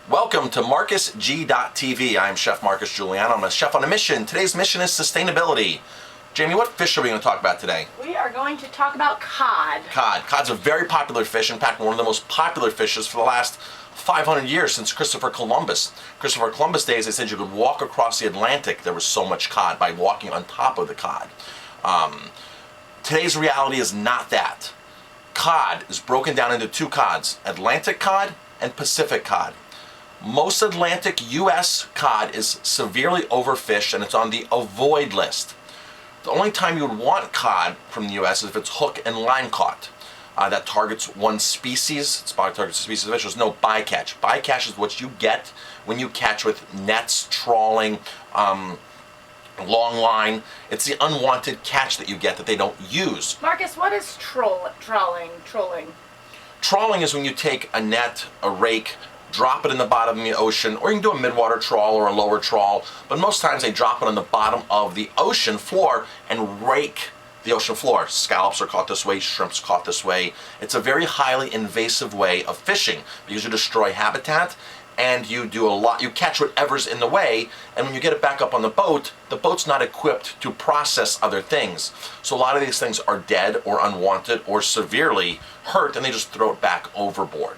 Welcome to MarcusG.tv. I'm Chef Marcus Guiliano. I'm a chef on a mission. Today's mission is sustainability. Jamie, what fish are we going to talk about today? We are going to talk about cod. Cod. Cod's a very popular fish. In fact, one of the most popular fishes for the last 500 years since Christopher Columbus. Christopher Columbus days, they said you could walk across the Atlantic. There was so much cod by walking on top of the cod. Today's reality is not that. Cod is broken down into two cods, Atlantic cod and Pacific cod. Most Atlantic U.S. cod is severely overfished and it's on the avoid list. The only time you would want cod from the U.S. is if it's hook and line caught. That targets one species. It's about targets a species of fish. There's no bycatch. Bycatch is what you get when you catch with nets, trawling, long line. It's the unwanted catch that you get that they don't use. Marcus, what is trawling? Trawling is when you take a net, a rake, drop it in the bottom of the ocean, or you can do a midwater trawl or a lower trawl, but most times they drop it on the bottom of the ocean floor and rake the ocean floor. Scallops are caught this way, shrimp's caught this way. It's a very highly invasive way of fishing because you destroy habitat and you catch whatever's in the way, and when you get it back up on the boat's not equipped to process other things. So a lot of these things are dead or unwanted or severely hurt, and they just throw it back overboard.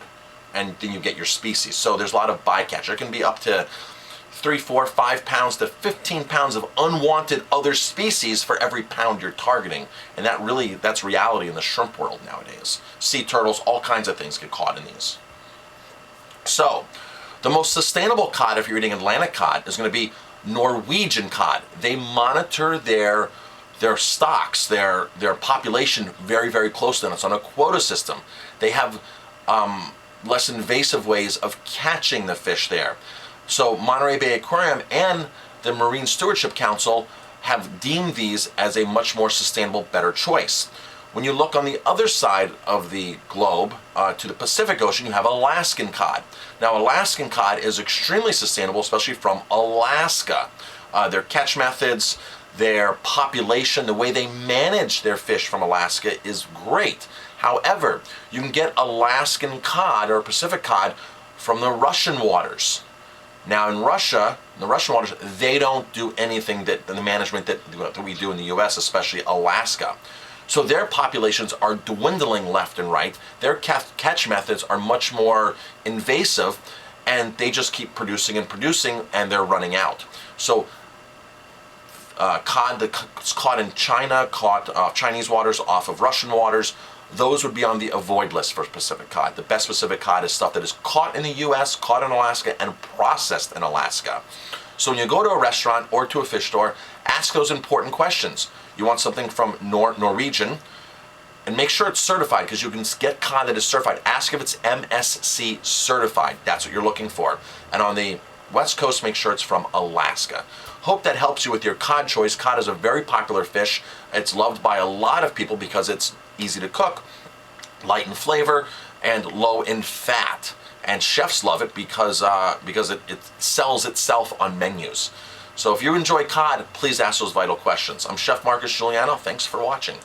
And then you get your species. So there's a lot of bycatch. There can be up to 3, 4, 5 pounds to 15 pounds of unwanted other species for every pound you're targeting. And that's reality in the shrimp world nowadays. Sea turtles, all kinds of things get caught in these. So the most sustainable cod, if you're eating Atlantic cod, is going to be Norwegian cod. They monitor their stocks, their population very, very closely, and it's on a quota system. They have less invasive ways of catching the fish there. So Monterey Bay Aquarium and the Marine Stewardship Council have deemed these as a much more sustainable, better choice. When you look on the other side of the globe, to the Pacific Ocean, you have Alaskan cod. Now Alaskan cod is extremely sustainable, especially from Alaska. Their catch methods, their population, the way they manage their fish from Alaska is great. However, you can get Alaskan cod or Pacific cod from the Russian waters. Now in Russia, in the Russian waters, they don't do anything that the management that we do in the U.S., especially Alaska. So their populations are dwindling left and right. Their catch methods are much more invasive, and they just keep producing and producing, and they're running out. So cod that's caught in China, caught Chinese waters off of Russian waters, those would be on the avoid list for Pacific cod. The best Pacific cod is stuff that is caught in the U.S., caught in Alaska, and processed in Alaska. So when you go to a restaurant or to a fish store, ask those important questions. You want something from Norwegian, and make sure it's certified, because you can get cod that is certified. Ask if it's MSC certified. That's what you're looking for. And on the West Coast, make sure it's from Alaska. Hope that helps you with your cod choice. Cod is a very popular fish. It's loved by a lot of people because it's easy to cook, light in flavor, and low in fat. And chefs love it because it sells itself on menus. So if you enjoy cod, please ask those vital questions. I'm Chef Marcus Guiliano. Thanks for watching.